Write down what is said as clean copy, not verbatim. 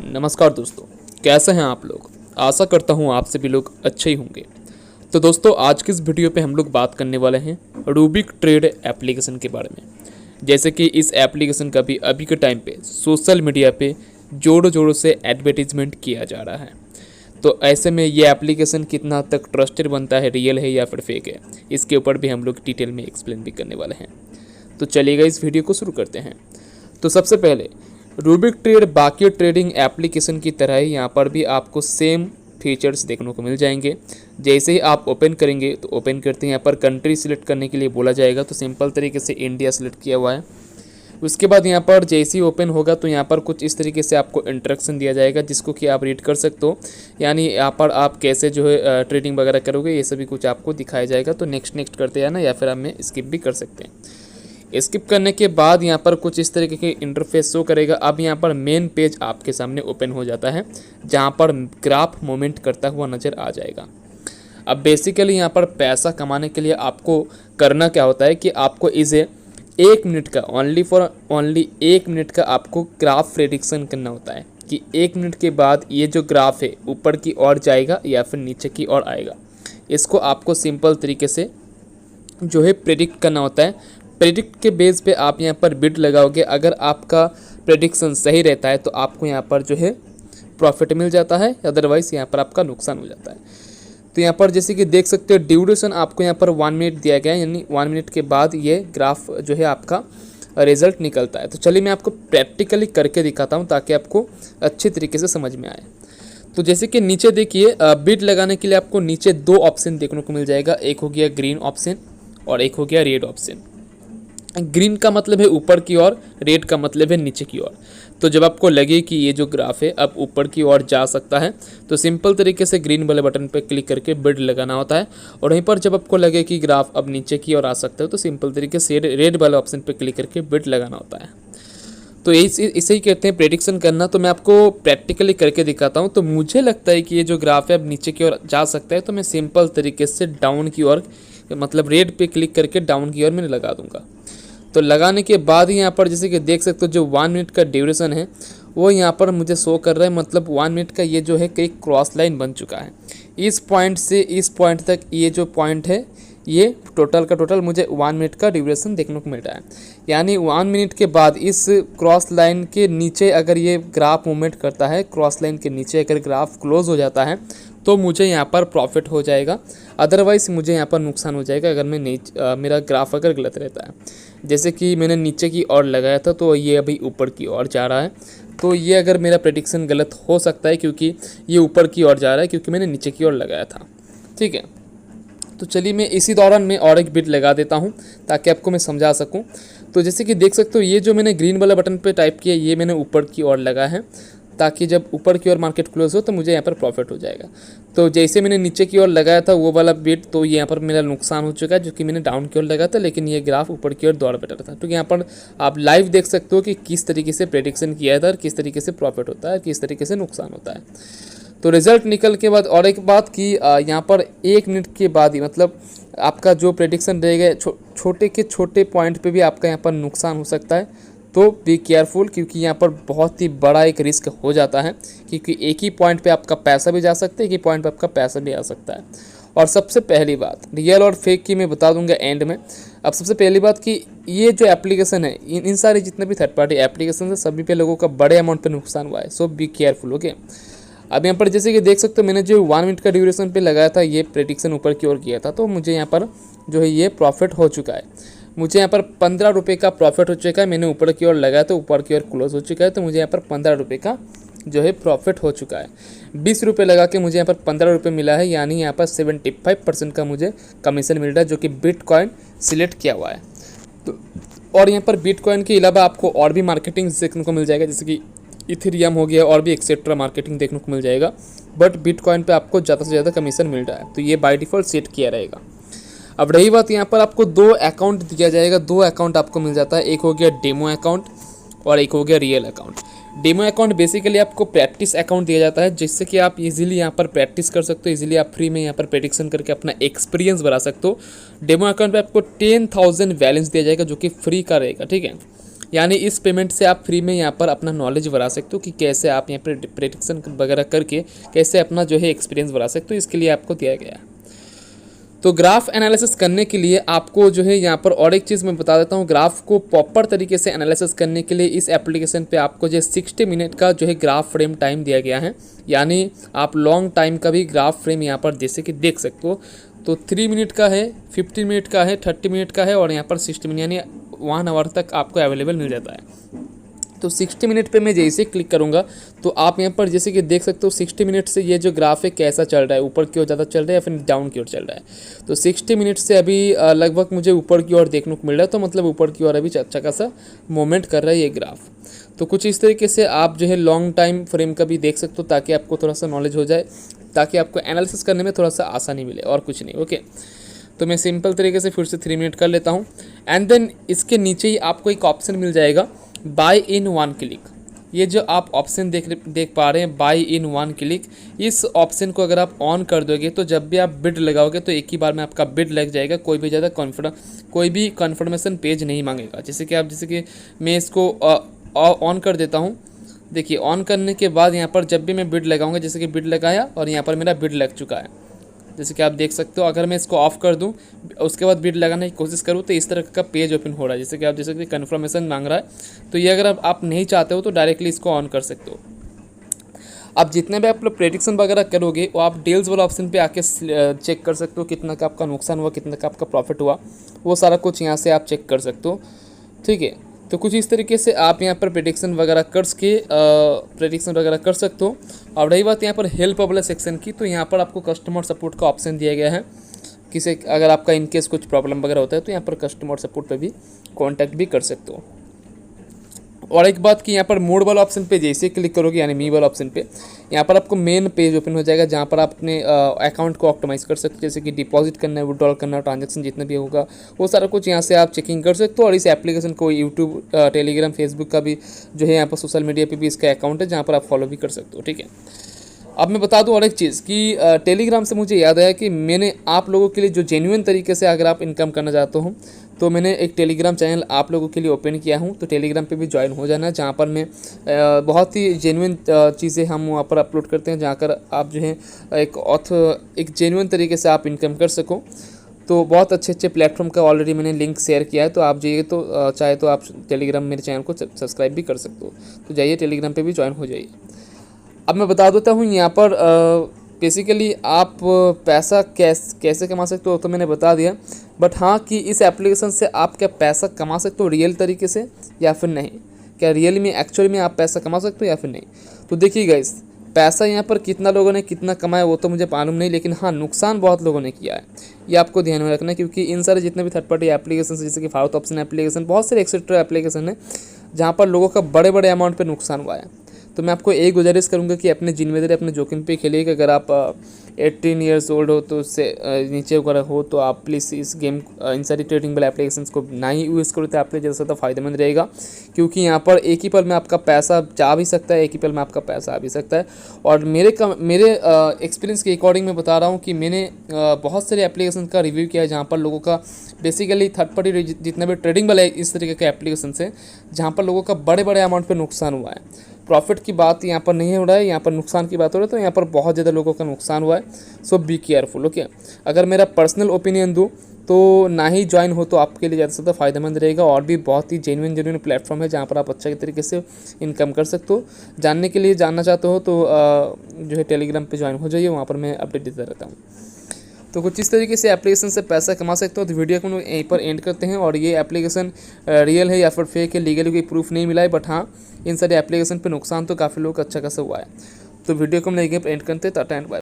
नमस्कार दोस्तों, कैसे हैं आप लोग। आशा करता हूं आप सभी लोग अच्छे ही होंगे। तो दोस्तों, आज की इस वीडियो पे हम लोग बात करने वाले हैं रूबिक ट्रेड एप्लीकेशन के बारे में। जैसे कि इस एप्लीकेशन का भी अभी के टाइम पे सोशल मीडिया पे जोरों जोरों से एडवर्टीजमेंट किया जा रहा है। तो ऐसे में ये एप्लीकेशन कितना हद तक ट्रस्टेड बनता है, रियल है या फिर फेक है, इसके ऊपर भी हम लोग डिटेल में एक्सप्लेन भी करने वाले हैं। तो चलिएगा इस वीडियो को शुरू करते हैं। तो सबसे पहले रूबिक ट्रेड बाकी ट्रेडिंग एप्लीकेशन की तरह ही यहाँ पर भी आपको सेम फीचर्स देखने को मिल जाएंगे। जैसे ही आप ओपन करेंगे तो ओपन करते हैं यहाँ पर कंट्री सिलेक्ट करने के लिए बोला जाएगा, तो सिंपल तरीके से इंडिया सिलेक्ट किया हुआ है। उसके बाद यहाँ पर जैसे ही ओपन होगा तो यहाँ पर कुछ इस तरीके से आपको इंस्ट्रक्शन दिया जाएगा, जिसको कि आप रीड कर सकते हो। यानी यहाँ पर आप कैसे जो है ट्रेडिंग वगैरह करोगे, ये सभी कुछ आपको दिखाया जाएगा। तो नेक्स्ट करते हैं ना, या फिर हमें स्किप भी कर सकते हैं। स्किप करने के बाद यहाँ पर कुछ इस तरीके के इंटरफेस शो करेगा। अब यहाँ पर मेन पेज आपके सामने ओपन हो जाता है, जहाँ पर ग्राफ मूवमेंट करता हुआ नज़र आ जाएगा। अब बेसिकली यहाँ पर पैसा कमाने के लिए आपको करना क्या होता है कि आपको इसे 1 मिनट का ओनली 1 मिनट का आपको ग्राफ प्रेडिक्शन करना होता है कि 1 मिनट के बाद ये जो ग्राफ है ऊपर की ओर जाएगा या फिर नीचे की ओर आएगा। इसको आपको सिंपल तरीके से जो है प्रेडिक्ट करना होता है। प्रेडिक्ट के बेस पे आप यहाँ पर बिड लगाओगे। अगर आपका प्रेडिक्शन सही रहता है तो आपको यहाँ पर जो है प्रॉफिट मिल जाता है, अदरवाइज़ यहाँ पर आपका नुकसान हो जाता है। तो यहाँ पर जैसे कि देख सकते हो ड्यूरेशन आपको यहाँ पर 1 मिनट दिया गया है, यानी 1 मिनट के बाद ये ग्राफ जो है आपका रिजल्ट निकलता है। तो चलिए मैं आपको प्रैक्टिकली करके दिखाता हूँ ताकि आपको अच्छे तरीके से समझ में आए। तो जैसे कि नीचे देखिए, बिड लगाने के लिए आपको नीचे 2 ऑप्शन देखने को मिल जाएगा। एक हो गया ग्रीन ऑप्शन और एक हो गया रेड ऑप्शन। ग्रीन का मतलब है ऊपर की ओर, रेड का मतलब है नीचे की ओर। तो जब आपको लगे कि ये जो ग्राफ है अब ऊपर की ओर जा सकता है तो सिंपल तरीके से ग्रीन वाले बटन पर क्लिक करके बिड लगाना होता है। और वहीं पर जब आपको लगे कि ग्राफ अब नीचे की ओर आ सकता है तो सिंपल तरीके से रेड वाले ऑप्शन पर क्लिक करके बिड लगाना होता है। तो इसे ही कहते हैं प्रेडिक्शन करना। तो मैं आपको प्रैक्टिकली करके दिखाता हूँ। तो मुझे लगता है कि ये जो ग्राफ है अब नीचे की ओर जा सकता है, तो मैं सिंपल तरीके से डाउन की ओर, मतलब रेड पे क्लिक करके डाउन की ओर मैंने लगा दूंगा। तो लगाने के बाद ही यहाँ पर जैसे कि देख सकते हो जो 1 मिनट का ड्यूरेशन है वो यहाँ पर मुझे शो कर रहा है। मतलब 1 मिनट का ये जो है कई क्रॉस लाइन बन चुका है। इस पॉइंट से इस पॉइंट तक ये जो पॉइंट है ये टोटल का टोटल मुझे 1 मिनट का ड्यूरेशन देखने को मिल रहा है। यानी 1 मिनट के बाद इस क्रॉस लाइन के नीचे अगर ये ग्राफ मूवमेंट करता है, क्रॉस लाइन के नीचे अगर ग्राफ क्लोज हो जाता है तो मुझे यहाँ पर प्रॉफिट हो जाएगा, अदरवाइज़ मुझे यहाँ पर नुकसान हो जाएगा अगर मैं मेरा ग्राफ अगर गलत रहता है। जैसे कि मैंने नीचे की ओर लगाया था तो ये अभी ऊपर की ओर जा रहा है। तो ये अगर मेरा प्रेडिक्शन गलत हो सकता है क्योंकि ये ऊपर की ओर जा रहा है, क्योंकि मैंने नीचे की ओर लगाया था। ठीक है, तो चलिए मैं इसी दौरान मैं और एक बिट लगा देता हूँ ताकि आपको मैं समझा सकूँ। तो जैसे कि देख सकते हो ये जो मैंने ग्रीन वाला बटन पे टाइप किया ये मैंने ऊपर की ओर लगा है, ताकि जब ऊपर की ओर मार्केट क्लोज हो तो मुझे यहाँ पर प्रॉफिट हो जाएगा। तो जैसे मैंने नीचे की ओर लगाया था वो वाला बिट, तो यहाँ पर मेरा नुकसान हो चुका है जो कि मैंने डाउन की ओर लगाया था, लेकिन ये ग्राफ ऊपर की ओर दौड़ बैठा था। तो यहाँ पर आप लाइव देख सकते हो कि किस तरीके से प्रेडिक्शन किया था और किस तरीके से प्रॉफिट होता है, किस तरीके से नुकसान होता है। तो रिजल्ट निकल के बाद और एक बात कि यहाँ पर 1 मिनट के बाद ही, मतलब आपका जो प्रेडिक्शन रहेगा छोटे के छोटे पॉइंट पे भी आपका यहाँ पर नुकसान हो सकता है। तो बी केयरफुल, क्योंकि यहाँ पर बहुत ही बड़ा एक रिस्क हो जाता है, क्योंकि एक ही पॉइंट पे आपका पैसा भी जा सकता है, एक ही पॉइंट पे आपका पैसा भी आ सकता है। और सबसे पहली बात रियल और फेक की मैं बता दूंगा एंड में। अब सबसे पहली बात कि ये जो एप्लीकेशन है, इन सारे जितने भी थर्ड पार्टी एप्लीकेशन है सभी पे लोगों का बड़े अमाउंट पे नुकसान हुआ है। सो बी केयरफुल। ओके, अब यहाँ पर जैसे कि देख सकते हो मैंने जो 1 मिनट का ड्यूरेशन पे लगाया था, ये प्रेडिक्शन ऊपर की ओर किया था, तो मुझे यहाँ पर जो है ये प्रॉफिट हो चुका है। मुझे यहाँ पर 15 रुपये का प्रॉफिट हो चुका है। मैंने ऊपर की ओर लगाया तो ऊपर की ओर क्लोज हो चुका है, तो मुझे यहाँ पर 15 रुपये का जो है प्रॉफिट हो चुका है। 20 रुपये लगा के मुझे यहाँ पर 15 रुपये मिला है, यानी यहाँ पर 75% का मुझे कमीशन मिल रहा है, जो कि बिटकॉइन सिलेक्ट किया हुआ है। तो और यहाँ पर बिटकॉइन के अलावा आपको और भी मार्केटिंग देखने को मिल जाएगा, जैसे कि इथेरियम हो गया और भी एक्सेट्रा मार्केटिंग देखने को मिल जाएगा। बट बिटकॉइन पे आपको ज़्यादा से ज़्यादा कमीशन मिल रहा है, तो ये बाय डिफ़ॉल्ट सेट किया रहेगा। अब रही बात, यहाँ पर आपको 2 अकाउंट दिया जाएगा, 2 अकाउंट आपको मिल जाता है। एक हो गया डेमो अकाउंट और एक हो गया real account. Demo account basically आपको प्रैक्टिस अकाउंट दिया जाता है, जिससे कि आप इजीली यहाँ पर प्रैक्टिस कर सकते हो, इजीली आप फ्री में यहाँ पर प्रेडिक्शन करके अपना एक्सपीरियंस बढ़ा सकते हो। डेमो अकाउंट पे आपको 10,000 बैलेंस दिया जाएगा, जो कि फ्री का रहेगा। ठीक है, यानी इस पेमेंट से आप फ्री में यहाँ पर अपना नॉलेज बढ़ा सकते हो कि कैसे आप यहाँ पर प्रेडिक्शन वगैरह करके कैसे अपना जो है एक्सपीरियंस बढ़ा सकते हो, इसके लिए आपको दिया गया है। तो ग्राफ एनालिसिस करने के लिए आपको जो है यहाँ पर और एक चीज़ मैं बता देता हूँ, ग्राफ को प्रॉपर तरीके से एनालिसिस करने के लिए इस एप्लीकेशन पे आपको जो 60 मिनट का जो है ग्राफ फ्रेम टाइम दिया गया है। यानी आप लॉन्ग टाइम का भी ग्राफ फ्रेम यहाँ पर जैसे कि देख सकते हो, तो 3 मिनट का है, 15 मिनट का है, 30 मिनट का है और यहाँ पर 60 मिनट यानी 1 आवर तक आपको अवेलेबल मिल जाता है। तो 60 मिनट पे मैं जैसे क्लिक करूँगा तो आप यहाँ पर जैसे कि देख सकते हो 60 मिनट से ये जो ग्राफ है कैसा चल रहा है, ऊपर की ओर ज़्यादा चल रहा है या फिर डाउन की ओर चल रहा है। तो 60 मिनट से अभी लगभग मुझे ऊपर की ओर देखने को मिल रहा है, तो मतलब ऊपर की ओर अभी अच्छा खासा मूवमेंट कर रहा है ये ग्राफ। तो कुछ इस तरीके से आप जो है लॉन्ग टाइम फ्रेम का भी देख सकते हो ताकि आपको थोड़ा सा नॉलेज हो जाए, ताकि आपको एनालिसिस करने में थोड़ा सा आसानी मिले और कुछ नहीं। ओके, तो मैं सिंपल तरीके से फिर से 3 मिनट कर लेता हूँ। एंड देन इसके नीचे ही आपको एक ऑप्शन मिल जाएगा बाय इन 1 क्लिक। ये जो आप ऑप्शन देख पा रहे हैं बाय इन 1 क्लिक, इस ऑप्शन को अगर आप ऑन कर दोगे तो जब भी आप बिड लगाओगे तो एक ही बार में आपका बिड लग जाएगा, कोई भी कन्फर्मेशन पेज नहीं मांगेगा। जैसे कि मैं इसको ऑन कर देता हूँ। देखिए ऑन करने के बाद यहाँ पर जब भी मैं बिड लगाऊंगा, जैसे कि बिड लगाया और यहाँ पर मेरा बिड लग चुका है, जैसे कि आप देख सकते हो। अगर मैं इसको ऑफ कर दूं उसके बाद बिड लगाने की कोशिश करूं तो इस तरह का पेज ओपन हो रहा है, जैसे कि आप देख सकते हैं कन्फर्मेशन मांग रहा है। तो ये अगर आप नहीं चाहते हो तो डायरेक्टली इसको ऑन कर सकते हो। अब जितने भी आप लोग प्रेडिक्शन वगैरह करोगे वो आप डील्स वाला ऑप्शन पे आके चेक कर सकते हो, कितना का आपका नुकसान हुआ, कितना का आपका प्रॉफिट हुआ, वो सारा कुछ यहाँ से आप चेक कर सकते हो। ठीक है, तो कुछ इस तरीके से आप यहाँ पर प्रेडिक्शन वगैरह कर सकते हो। और रही बात यहाँ पर हेल्प वाले सेक्शन की, तो यहाँ पर आपको कस्टमर सपोर्ट का ऑप्शन दिया गया है। अगर आपका इनकेस कुछ प्रॉब्लम वगैरह होता है तो यहाँ पर कस्टमर सपोर्ट पे भी कांटेक्ट भी कर सकते हो। और एक बात कि यहाँ पर मोड वाला ऑप्शन पे जैसे क्लिक करोगे यानी मी वाला ऑप्शन पे, यहाँ पर आपको मेन पेज ओपन हो जाएगा जहाँ पर आप अपने अकाउंट को ऑप्टिमाइज़ कर सकते हो, जैसे कि डिपॉजिट करना है, विड्रॉल करना है, ट्रांजैक्शन जितना भी होगा वो सारा कुछ यहाँ से आप चेकिंग कर सकते हो। और इस एप्लीकेशन को यूट्यूब, टेलीग्राम, फेसबुक का भी जो है यहाँ पर सोशल मीडिया पर भी इसका अकाउंट है जहाँ पर आप फॉलो भी कर सकते हो। ठीक है, अब मैं बता दूं और एक चीज़ कि टेलीग्राम से मुझे याद आया कि मैंने आप लोगों के लिए जो जेन्युइन तरीके से अगर आप इनकम करना चाहते हो तो मैंने एक टेलीग्राम चैनल आप लोगों के लिए ओपन किया हूं, तो टेलीग्राम पे भी ज्वाइन हो जाना, जहां पर मैं बहुत ही जेन्युइन चीज़ें हम वहां पर अपलोड करते हैं, जहां कर आप जो है एक जेन्युइन तरीके से आप इनकम कर सको। तो बहुत अच्छे प्लेटफॉर्म का ऑलरेडी मैंने लिंक शेयर किया है, तो आप जाइए तो चाहे तो आप टेलीग्राम मेरे चैनल को सब्सक्राइब भी कर सकते हो, तो जाइए टेलीग्राम पर भी ज्वाइन हो जाइए। अब मैं बता देता हूँ यहाँ पर बेसिकली आप पैसा कैसे कमा सकते हो तो मैंने बता दिया, बट हाँ कि इस एप्लीकेशन से आप क्या पैसा कमा सकते हो रियल तरीके से या फिर नहीं, क्या रियल में एक्चुअली में आप पैसा कमा सकते हो या फिर नहीं। तो देखिए गाइस, पैसा यहाँ पर कितना लोगों ने कितना कमाया वो तो मुझे मालूम नहीं, लेकिन हाँ नुकसान बहुत लोगों ने किया है, ये आपको ध्यान में रखना है। क्योंकि इन सारे जितने भी थर्ड पार्टी एप्लीकेशन जैसे कि फाउथ ऑप्शन एप्लीकेशन, बहुत सारे एक्सेट्रा एप्लीकेशन है जहाँ पर लोगों का बड़े बड़े अमाउंट पर नुकसान हुआ है। तो मैं आपको एक गुजारिश करूंगा कि अपने जिम्मेदारी अपने जोखिम पे खेलिएगा। अगर आप 18 ईयर्स ओल्ड हो तो उससे नीचे वगैरह हो तो आप प्लीज़ इस गेम इन सारी ट्रेडिंग वाले एप्लीकेशंस को ना ही यूज़ करो, तो आपके लिए ज़्यादा फ़ायदेमंद रहेगा। क्योंकि यहाँ पर एक ही पल में आपका पैसा जा भी सकता है, एक ही पल में आपका पैसा आ भी सकता है। और मेरे एक्सपीरियंस के अकॉर्डिंग मैं बता रहा हूँ कि मैंने बहुत सारे एप्लीकेशन का रिव्यू किया है जहाँ पर लोगों का बेसिकली थर्ड पार्टी जितना भी ट्रेडिंग वाला इस तरीके के एप्लीकेशन से जहाँ पर लोगों का बड़े बड़े अमाउंट पर नुकसान हुआ है। प्रॉफिट की बात यहाँ पर नहीं हो रहा है, यहाँ पर नुकसान की बात हो रही है, तो यहाँ पर बहुत ज़्यादा लोगों का नुकसान हुआ है। सो बी केयरफुल। ओके, अगर मेरा पर्सनल ओपिनियन दूँ तो ना ही ज्वाइन हो तो आपके लिए ज़्यादा से ज़्यादा फायदेमंद रहेगा। और भी बहुत ही जेन्युइन प्लेटफॉर्म है जहाँ पर आप अच्छे तरीके से इनकम कर सकते हो। जानना चाहते हो तो जो है टेलीग्राम पे ज्वाइन हो जाइए, वहाँ पर मैं अपडेट देता रहता हूँ। तो कुछ इस तरीके से एप्लीकेशन से पैसा कमा सकते हो। तो वीडियो को हम यहीं पर एंड करते हैं। और ये एप्लीकेशन रियल है या फिर फेक है, लीगली कोई प्रूफ नहीं मिला है, बट हाँ इन सारे एप्लीकेशन पे नुकसान तो काफ़ी लोग अच्छा खासा हुआ है। तो वीडियो को हम यहीं पर एंड करते हैं। Tata and bye.